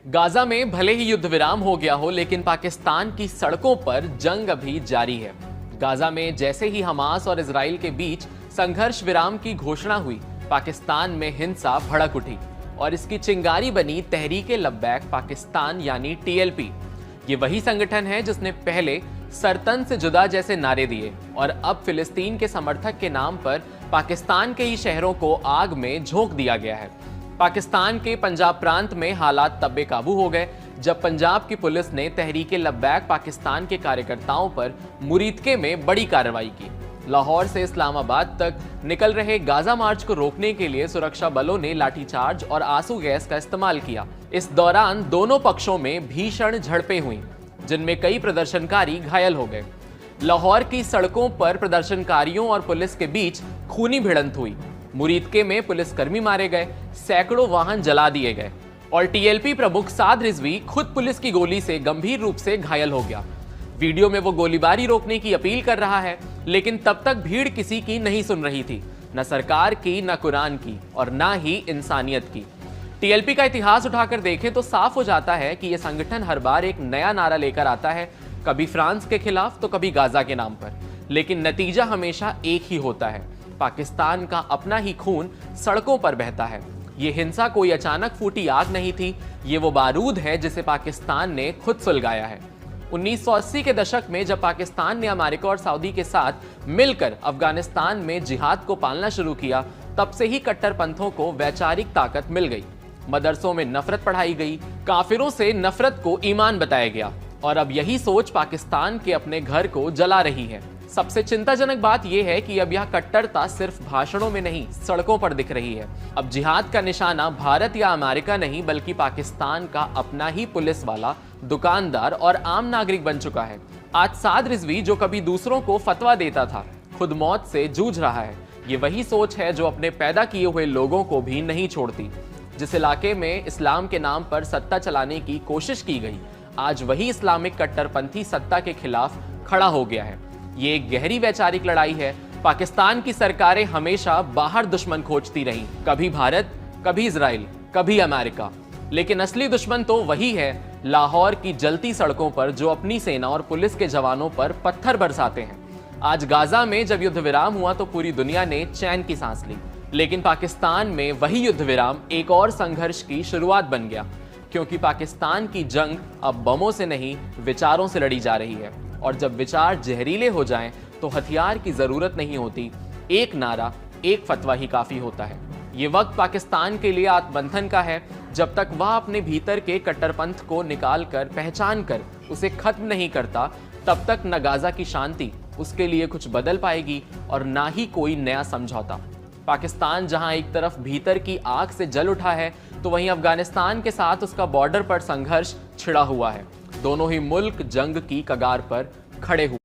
Gaza में भले ही युद्ध विराम हो गया हो, लेकिन पाकिस्तान की सड़कों पर जंग अभी जारी है। गाजा में जैसे ही हमास और इजराइल के बीच संघर्ष विराम की घोषणा हुई, पाकिस्तान में हिंसा भड़क उठी और इसकी चिंगारी बनी तहरीक-ए-लब्बैक पाकिस्तान यानी टीएलपी। ये वही संगठन है जिसने पहले सरतन से जुदा जैसे नारे दिए और अब फिलिस्तीन के समर्थक के नाम पर पाकिस्तान के ही शहरों को आग में झोंक दिया गया है। पाकिस्तान के पंजाब प्रांत में हालात तब बेकाबू हो गए जब पंजाब की पुलिस ने तहरीक-ए-लब्बैक पाकिस्तान के कार्यकर्ताओं पर मुरीदके में बड़ी कार्रवाई की। लाहौर से इस्लामाबाद तक निकल रहे गाजा मार्च को रोकने के लिए सुरक्षा बलों ने लाठीचार्ज और आंसू गैस का इस्तेमाल किया। इस दौरान दोनों पक्षों में भीषण झड़पें हुईं, जिनमें कई प्रदर्शनकारी घायल हो गए। लाहौर की सड़कों पर प्रदर्शनकारियों और पुलिस के बीच खूनी भिड़ंत हुई। मुरीदके में पुलिसकर्मी मारे गए, सैकड़ों वाहन जला दिए गए और टीएलपी प्रमुख साद रिजवी खुद पुलिस की गोली से गंभीर रूप से घायल हो गया। वीडियो में वो गोलीबारी रोकने की अपील कर रहा है, लेकिन तब तक भीड़ किसी की नहीं सुन रही थी, न सरकार की, न कुरान की और न ही इंसानियत की। टीएलपी का इतिहास उठाकर देखें तो साफ हो जाता है कि यह संगठन हर बार एक नया नारा लेकर आता है, कभी फ्रांस के खिलाफ तो कभी गाजा के नाम पर, लेकिन नतीजा हमेशा एक ही होता है। पाकिस्तान का अपना ही खून सड़कों पर बहता है। ये हिंसा कोई अचानक फूटी आग नहीं थी, ये वो बारूद है जिसे पाकिस्तान ने खुद सुलगाया है। 1980 के दशक में जब पाकिस्तान ने अमेरिका और सऊदी के साथ मिलकर अफगानिस्तान में जिहाद को पालना शुरू किया, तब से ही कट्टरपंथों को वैचारिक ताकत मिल गई। मदरसों में नफरत पढ़ाई गई, काफिरों से नफरत को ईमान बताया गया और अब यही सोच पाकिस्तान के अपने घर को जला रही है। सबसे चिंताजनक बात यह है कि अब यह कट्टरता सिर्फ भाषणों में नहीं, सड़कों पर दिख रही है। अब जिहाद का निशाना भारत या अमेरिका नहीं, बल्कि पाकिस्तान का अपना ही पुलिस वाला, दुकानदार और आम नागरिक बन चुका है। आज साद रिजवी जो कभी दूसरों को फतवा देता था, खुद मौत से जूझ रहा है। ये वही सोच है जो अपने पैदा किए हुए लोगों को भी नहीं छोड़ती। जिस इलाके में इस्लाम के नाम पर सत्ता चलाने की कोशिश की गई, आज वही इस्लामिक कट्टरपंथी सत्ता के खिलाफ खड़ा हो गया है। ये एक गहरी वैचारिक लड़ाई है। पाकिस्तान की सरकारें हमेशा बाहर दुश्मन खोजती रहीं, कभी भारत, कभी इजराइल, कभी अमेरिका, लेकिन असली दुश्मन तो वही है, लाहौर की जलती सड़कों पर जो अपनी सेना और पुलिस के जवानों पर पत्थर बरसाते हैं। आज गाजा में जब युद्ध विराम हुआ तो पूरी दुनिया ने चैन की सांस ली, लेकिन पाकिस्तान में वही युद्ध विराम एक और संघर्ष की शुरुआत बन गया, क्योंकि पाकिस्तान की जंग अब बमों से नहीं, विचारों से लड़ी जा रही है। और जब विचार जहरीले हो जाएं, तो हथियार की जरूरत नहीं होती, एक नारा, एक फतवा ही काफी होता है। ये वक्त पाकिस्तान के लिए आत्ममंथन का है। जब तक वह अपने भीतर के कट्टरपंथ को निकाल कर, पहचान कर उसे खत्म नहीं करता, तब तक न गाजा की शांति उसके लिए कुछ बदल पाएगी और ना ही कोई नया समझौता। पाकिस्तान जहां एक तरफ भीतर की आग से जल उठा है, तो वहीं अफगानिस्तान के साथ उसका बॉर्डर पर संघर्ष छिड़ा हुआ है। दोनों ही मुल्क जंग की कगार पर खड़े हुए।